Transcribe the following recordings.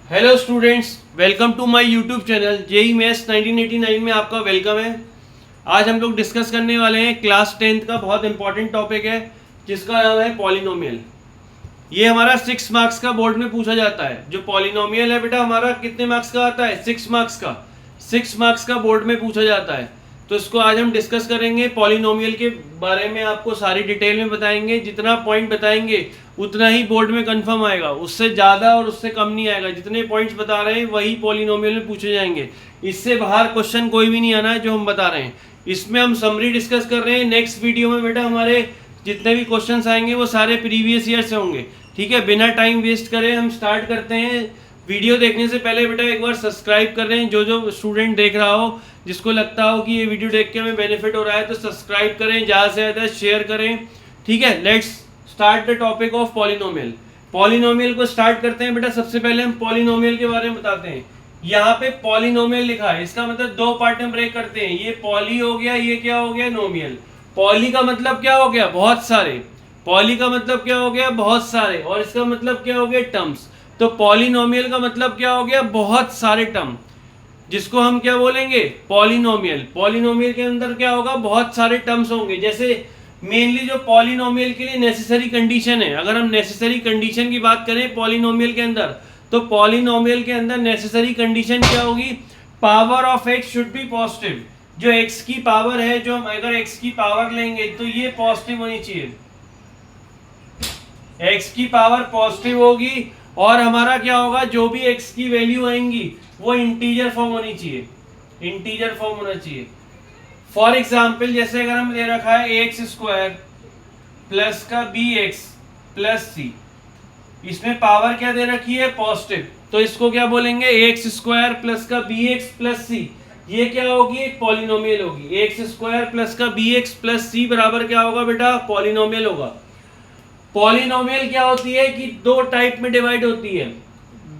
Hello students, welcome to my YouTube channel JEE maths 1989 में आपका welcome है। आज हम लोग डिस्कस करने वाले हैं क्लास 10th का बहुत इंपॉर्टेंट टॉपिक है जिसका नाम है पॉलिनोमियल। ये हमारा 6 मार्क्स का बोर्ड में पूछा जाता है। जो पॉलिनोमियल है बेटा हमारा कितने मार्क्स का आता है? 6 मार्क्स का। 6 मार्क्स का बोर्ड में पूछा जाता है। तो इसको आज हम डिस्कस करेंगे। पॉलिनोमियल के बारे में आपको सारी डिटेल में बताएंगे। जितना पॉइंट बताएंगे उतना ही बोर्ड में कंफर्म आएगा, उससे ज़्यादा और उससे कम नहीं आएगा। जितने पॉइंट्स बता रहे हैं वही पॉलिनोमियल में पूछे जाएंगे। इससे बाहर क्वेश्चन कोई भी नहीं आना है जो हम बता रहे हैं। इसमें हम समरी डिस्कस कर रहे हैं। नेक्स्ट वीडियो में बेटा हमारे जितने भी क्वेश्चंस आएंगे वो सारे प्रीवियस ईयर से होंगे। ठीक है, बिना टाइम वेस्ट करे हम स्टार्ट करते हैं। वीडियो देखने से पहले बेटा एक बार सब्सक्राइब कर रहे हैं। जो स्टूडेंट देख रहा हो, जिसको लगता हो कि ये वीडियो देख के हमें बेनिफिट हो रहा है, तो सब्सक्राइब करें, ज़्यादा से ज़्यादा शेयर करें। ठीक है, let's start the topic of polynomial. Polynomial को स्टार्ट करते हैं बेटा। सबसे पहले हम पॉलिनोमियल के बारे में बताते हैं। यहाँ पे पॉलिनोमियल लिखा है, इसका मतलब दो पार्ट में ब्रेक करते हैं। ये पॉली हो गया, ये क्या हो गया? नोमियल। पॉली का मतलब क्या हो गया? बहुत सारे। पॉली का मतलब क्या हो गया? बहुत सारे। और इसका मतलब क्या हो गया? टर्म्स। तो पॉलिनोमियल का मतलब क्या हो गया? बहुत सारे टर्म, जिसको हम क्या बोलेंगे? पॉलिनोमियल। पॉलिनोमियल के अंदर क्या होगा? बहुत सारे टर्म्स होंगे। जैसे मेनली जो पॉलिनोमियल के लिए नेसेसरी कंडीशन है, अगर हम नेसेसरी कंडीशन की बात करें पॉलिनोमियल के अंदर, तो पॉलिनोमियल के अंदर नेसेसरी कंडीशन क्या होगी? Power of x should be positive. जो एक्स की पावर है, जो हम अगर एक्स की पावर लेंगे तो ये पॉजिटिव होनी चाहिए। एक्स की पावर पॉजिटिव होगी और हमारा क्या होगा? जो भी एक्स की वैल्यू आएंगी वो इंटीजर फॉर्म होनी चाहिए। इंटीजर फॉर्म होना चाहिए। फॉर एग्जाम्पल, जैसे अगर हम ले रखा है एक्स स्क्वायर प्लस का बी एक्स प्लस सी, इसमें पावर क्या दे रखी है? पॉजिटिव। तो इसको क्या बोलेंगे? एक्स स्क्वायर प्लस का बी एक्स प्लस सी। ये क्या होगी? एक पॉलिनोमियल होगी। एक्स स्क्वायर प्लस का बी एक्स प्लस सी बराबर क्या होगा बेटा? पॉलिनोमियल होगा। पॉलिनोमियल क्या होती है कि दो टाइप में डिवाइड होती है।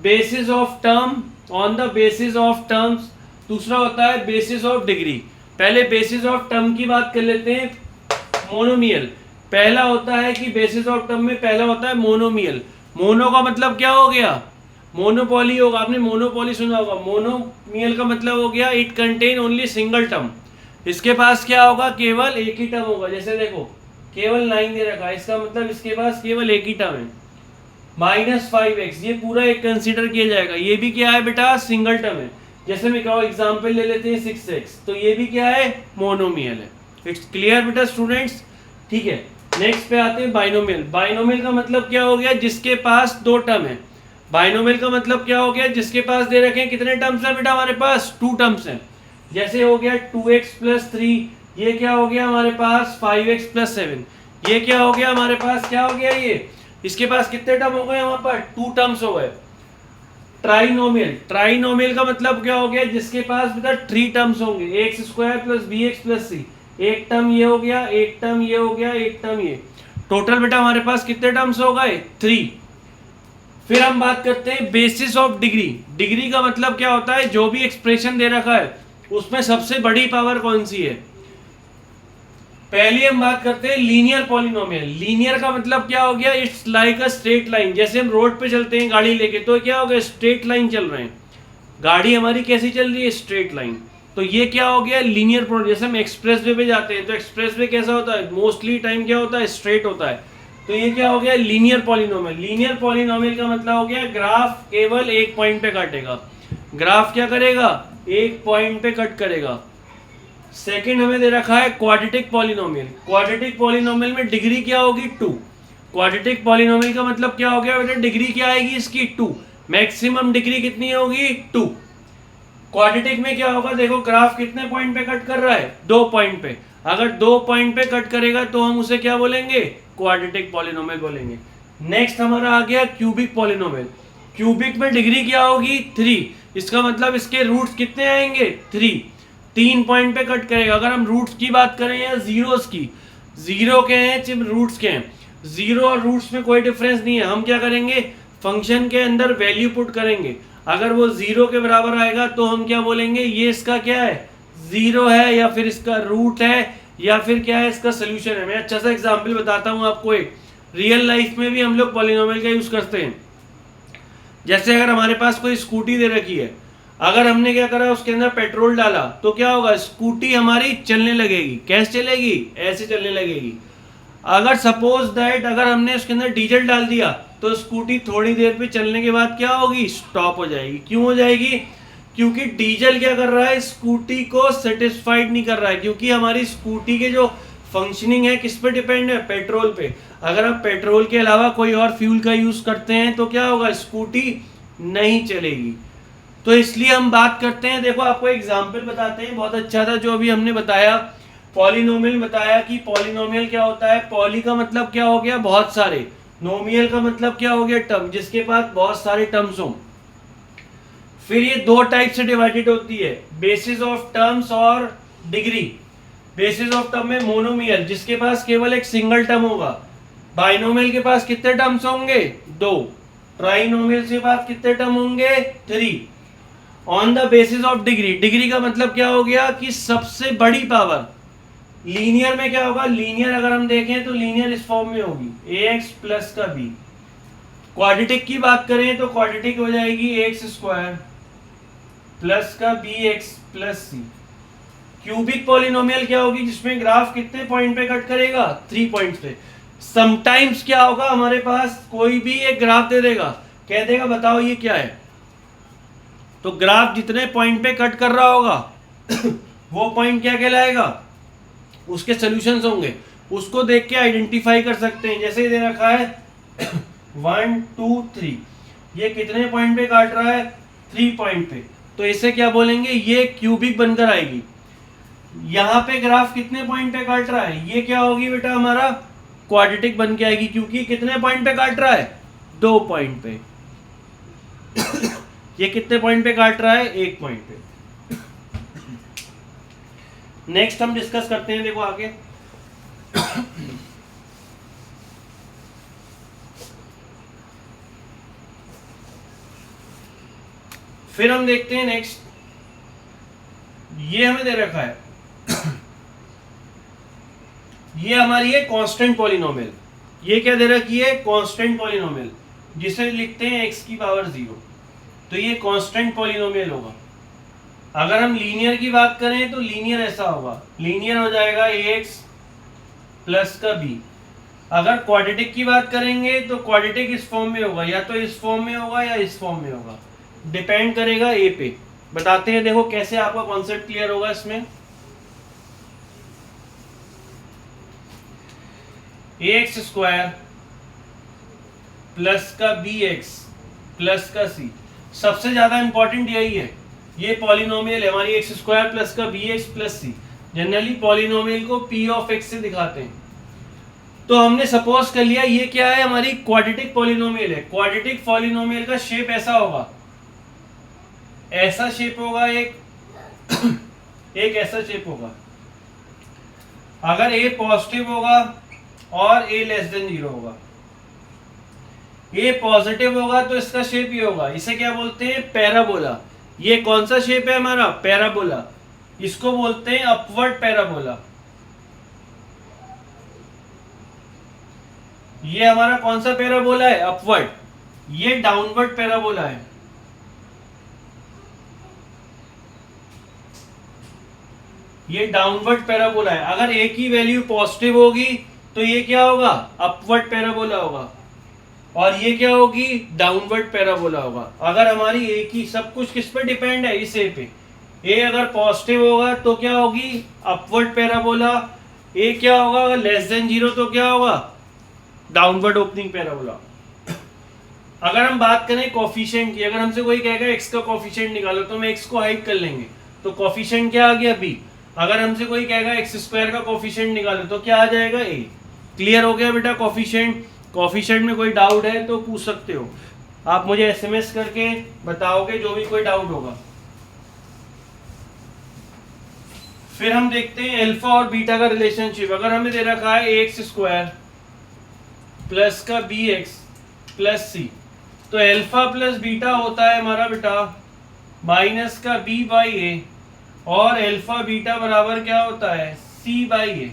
Basis of term, on the basis of terms. दूसरा होता है बेसिस ऑफ डिग्री। पहले बेसिस ऑफ टर्म की बात कर लेते हैं। मोनोमियल पहला होता है कि बेसिस ऑफ टर्म में पहला होता है मोनोमियल। मोनो का मतलब क्या हो गया? मोनोपोली होगा। आपने मोनोपोली सुना होगा। मोनोमियल का मतलब हो गया it contain only single term. इसके पास क्या होगा? केवल एक ही टर्म होगा। जैसे देखो केवल 9 दे रखा है, इसका मतलब इसके पास केवल एक ही टर्म है। -5x, ये पूरा एक कंसीडर किया जाएगा। ये भी क्या है बेटा? सिंगल टर्म है। जैसे मैं कहूँ एग्जाम्पल ले लेते हैं 6x, तो ये भी क्या है? मोनोमियल है। इट्स क्लियर बेटा स्टूडेंट्स? ठीक है, नेक्स्ट पे आते हैं बाइनोमियल। बाइनोमियल का मतलब क्या हो गया? जिसके पास दो टर्म है। बाइनोमियल का मतलब क्या हो गया? जिसके पास दे रखे हैं कितने टर्म्स हैं बेटा? हमारे पास 2 टर्म्स हैं। जैसे हो गया 2x + 3, ये क्या हो गया हमारे पास? 5x + 7। ये क्या हो गया हमारे पास? क्या हो गया ये? इसके पास कितने टर्म हो गए? वहां पर 2 टर्म्स हो गए। ट्राइनोमियल। ट्राइनोमियल का मतलब क्या हो गया? जिसके पास बेटा 3 टर्म्स होंगे। X square plus B X plus C. एक टर्म ये हो गया, एक टर्म ये हो गया, एक टर्म ये। टोटल बेटा हमारे पास कितने टर्म्स हो गए? 3। फिर हम बात करते हैं बेसिस ऑफ डिग्री। डिग्री का मतलब क्या होता है? जो भी एक्सप्रेशन दे रखा है उसमें सबसे बड़ी पावर कौन सी है? पहले हम बात करते हैं लीनियर पॉलिनोमियल। लीनियर का मतलब क्या हो गया? It's like a straight line. जैसे हम रोड पे चलते हैं गाड़ी लेके, तो क्या हो गया? स्ट्रेट लाइन चल रहे हैं। गाड़ी हमारी कैसी चल रही है? Straight line. तो ये क्या हो गया? Linear polynomial. जैसे हम एक्सप्रेस वे पे जाते हैं तो एक्सप्रेस वे कैसा होता है? मोस्टली टाइम क्या होता है? स्ट्रेट होता है। तो ये क्या हो गया? Linear polynomial. लीनियर पॉलिनोमियल का मतलब हो गया ग्राफ केवल एक पॉइंट पे काटेगा। ग्राफ क्या करेगा? एक पॉइंट पे कट करेगा। सेकंड हमें दे रखा है क्वाड्रेटिक पॉलिनोमियल। क्वाड्रेटिक पॉलिनोमियल में डिग्री क्या होगी? 2। क्वाड्रेटिक पॉलिनोमियल का मतलब क्या हो गया बेटा? डिग्री क्या आएगी इसकी? 2। मैक्सिमम डिग्री कितनी होगी? 2। क्वाड्रेटिक में क्या होगा? देखो ग्राफ कितने पॉइंट पे कट कर रहा है? 2 पॉइंट पे। अगर 2 पॉइंट पे कट करेगा तो हम उसे क्या बोलेंगे? क्वाड्रेटिक पॉलिनोमियल बोलेंगे। नेक्स्ट हमारा आ गया क्यूबिक पॉलिनोमियल। क्यूबिक में डिग्री क्या होगी? 3। इसका मतलब इसके रूट्स कितने आएंगे? 3। 3 पॉइंट पे कट करेगा। अगर हम रूट्स की बात करें या जीरोस की, जीरो के हैं चिप रूट्स के हैं। जीरो और रूट्स में कोई डिफरेंस नहीं है। हम क्या करेंगे? फंक्शन के अंदर वैल्यू पुट करेंगे। अगर वो 0 के बराबर आएगा तो हम क्या बोलेंगे? ये इसका क्या है? 0 है, या फिर इसका रूट है, या फिर क्या है? इसका सोल्यूशन है। मैं अच्छा सा एग्जाम्पल बताता हूँ आपको। एक रियल लाइफ में भी हम लोग पॉलिनोमियल का यूज करते हैं। जैसे अगर हमारे पास कोई स्कूटी दे रखी है, अगर हमने क्या करा उसके अंदर पेट्रोल डाला तो क्या होगा, स्कूटी हमारी चलने लगेगी। कैसे चलेगी, ऐसे चलने लगेगी। अगर सपोज दैट अगर हमने उसके अंदर डीजल डाल दिया तो स्कूटी थोड़ी देर पे चलने के बाद क्या होगी, स्टॉप हो जाएगी। क्यों हो जाएगी, क्योंकि डीजल क्या कर रहा है, स्कूटी को सेटिस्फाइड नहीं कर रहा है। क्योंकि हमारी स्कूटी के जो फंक्शनिंग है किस पे डिपेंड है, पेट्रोल पे। अगर आप पेट्रोल के अलावा कोई और फ्यूल का यूज करते हैं तो क्या होगा, स्कूटी नहीं चलेगी। तो इसलिए हम बात करते हैं, देखो आपको एग्जाम्पल बताते हैं, बहुत अच्छा था जो अभी हमने बताया, पॉलिनोमियल बताया कि पॉलिनोमियल क्या होता है। पॉली का मतलब क्या हो गया, बहुत सारे। नोमियल का मतलब क्या हो गया, टर्म, जिसके पास बहुत सारे टर्म्स हों। फिर ये दो टाइप से डिवाइडेड होती है, बेसिस ऑफ टर्म्स और डिग्री। बेसिस ऑफ टर्म में मोनोमियल, जिसके पास केवल एक सिंगल टर्म होगा। बाइनोमियल के पास कितने टर्म्स होंगे, 2। ट्राइनोमियल के पास कितने टर्म होंगे, 3। On the basis of degree, degree का मतलब क्या हो गया कि सबसे बड़ी पावर। लीनियर में क्या होगा, लीनियर अगर हम देखें तो लीनियर इस फॉर्म में होगी, ax प्लस का b। क्वाड्रेटिक की बात करें तो क्वाड्रेटिक हो जाएगी एक्स स्क्वायर प्लस का bx plus c। Cubic polynomial क्या होगी, जिसमें ग्राफ कितने पॉइंट पे कट करेगा, 3 पॉइंट्स पे। समटाइम्स क्या होगा, हमारे पास कोई भी एक ग्राफ दे देगा, कह देगा बताओ ये क्या है, तो ग्राफ जितने पॉइंट पे कट कर रहा होगा वो पॉइंट क्या कहलाएगा, उसके सॉल्यूशंस होंगे। उसको देख के आइडेंटिफाई कर सकते हैं। जैसे दे रखा है 1 2 3, ये कितने पॉइंट पे काट रहा है, 3 पॉइंट पे, तो इसे क्या बोलेंगे, ये क्यूबिक बनकर आएगी। यहाँ पे ग्राफ कितने पॉइंट पे काट रहा है, ये क्या होगी बेटा हमारा क्वाड्रेटिक बन के आएगी, क्योंकि कितने पॉइंट पे काट रहा है, 2 पॉइंट पे। ये कितने पॉइंट पे काट रहा है, 1 पॉइंट पे। नेक्स्ट हम डिस्कस करते हैं, देखो आगे। फिर हम देखते हैं नेक्स्ट, ये हमें दे रखा है ये हमारी है कांस्टेंट पॉलिनोमियल। ये क्या दे रखी है, कांस्टेंट पॉलिनोमियल, जिसे लिखते हैं x की पावर 0। तो ये कांस्टेंट पॉलिनोमियल होगा। अगर हम लीनियर की बात करें तो लीनियर ऐसा होगा, लीनियर हो जाएगा ax प्लस का b। अगर क्वाड्रेटिक की बात करेंगे तो क्वाड्रेटिक इस फॉर्म में होगा, या तो इस फॉर्म में होगा या इस फॉर्म में होगा, डिपेंड करेगा a पे। बताते हैं, देखो कैसे आपका कॉन्सेप्ट क्लियर होगा इसमें। ax स्क्वायर प्लस का bx प्लस का c, सबसे ज्यादा इंपॉर्टेंट यही है। ये पॉलिनोमियल है हमारी एक्स स्क्वायर प्लस का bx plus c। Generally polynomial को p ऑफ x से दिखाते हैं। तो हमने सपोज कर लिया ये क्या है, हमारी क्वाड्रेटिक पॉलिनोमियल है। क्वाड्रेटिक पॉलिनोमियल का शेप ऐसा होगा, ऐसा शेप होगा, एक ऐसा शेप होगा। अगर a पॉजिटिव होगा और a लेस देन 0 होगा, a पॉजिटिव होगा तो इसका शेप ये होगा, इसे क्या बोलते हैं, पैराबोला। ये कौन सा शेप है हमारा, पैराबोला। इसको बोलते हैं अपवर्ड पैराबोला। ये हमारा कौन सा पैराबोला है, अपवर्ड। ये डाउनवर्ड पैराबोला है। ये डाउनवर्ड पैराबोला है। अगर a की वैल्यू पॉजिटिव होगी तो ये क्या होगा, अपवर्ड पैराबोला होगा, और ये क्या होगी, डाउनवर्ड पैराबोला होगा। अगर हमारी a की, सब कुछ किस पे डिपेंड है, इस a पे। a अगर पॉजिटिव होगा तो क्या होगी, अपवर्ड पैराबोला। a क्या होगा, अगर लेस देन 0 तो क्या होगा, डाउनवर्ड ओपनिंग पैराबोला। अगर हम बात करें कोफिशिएंट की, अगर हमसे कोई कहेगा x का कोफिशिएंट निकालो तो हम x को हाइड कर लेंगे, तो कोफिशिएंट क्या आ गया, b। अगर हमसे कोई कहेगा एक्स स्क्वायर का कोफिशिएंट निकालो तो क्या आ जाएगा, a। क्लियर हो गया बेटा कोफिशिएंट। कोफिशिएंट में कोई डाउट है तो पूछ सकते हो, आप मुझे एसएमएस करके बताओगे जो भी कोई डाउट होगा। फिर हम देखते हैं अल्फा और बीटा का रिलेशनशिप। अगर हमें दे रखा है एक्स स्क्वायर प्लस का bx प्लस c, तो अल्फा प्लस बीटा होता है हमारा बेटा माइनस का b बाई ए, और अल्फा बीटा बराबर क्या होता है, c बाई ए।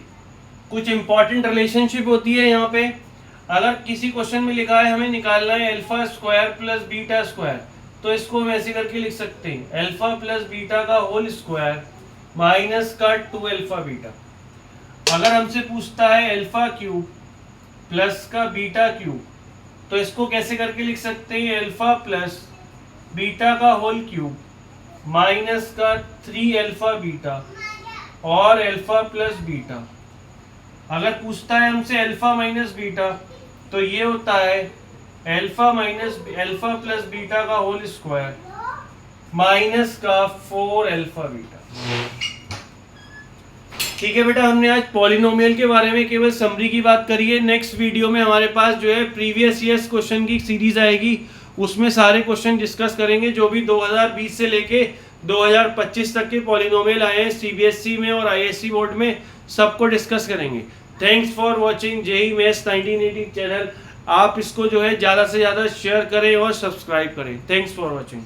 कुछ इंपॉर्टेंट रिलेशनशिप होती है यहाँ पे। अगर किसी क्वेश्चन में लिखा है हमें निकालना है alpha square plus beta square, तो इसको हम ऐसे करके लिख सकते हैं अल्फा प्लस बीटा का होल स्क्वायर माइनस का 2 अल्फा बीटा। अगर हमसे पूछता है अल्फा क्यूब प्लस का बीटा क्यूब, तो इसको कैसे करके लिख सकते हैं अल्फा प्लस बीटा का होल क्यूब माइनस का 3 अल्फा बीटा और अल्फा प्लस बीटा। अगर पूछता है हमसे अल्फा माइनस बीटा, तो ये होता है अल्फा प्लस बीटा का होल स्क्वायर माइनस का 4 अल्फा बीटा। ठीक है बेटा, हमने आज पॉलिनोमियल के बारे में केवल समरी की बात करी है। नेक्स्ट वीडियो में हमारे पास जो है प्रीवियस ईयर्स क्वेश्चन की सीरीज आएगी, उसमें सारे क्वेश्चन डिस्कस करेंगे जो भी 2020 से लेके 2025 तक के पॉलिनोमियल आए हैं सीबीएसई में और आईएससी बोर्ड में, सबको डिस्कस करेंगे। Thanks for watching JEE maths 1980 channel. आप इसको जो है ज़्यादा से ज़्यादा शेयर करें और सब्सक्राइब करें। Thanks for watching.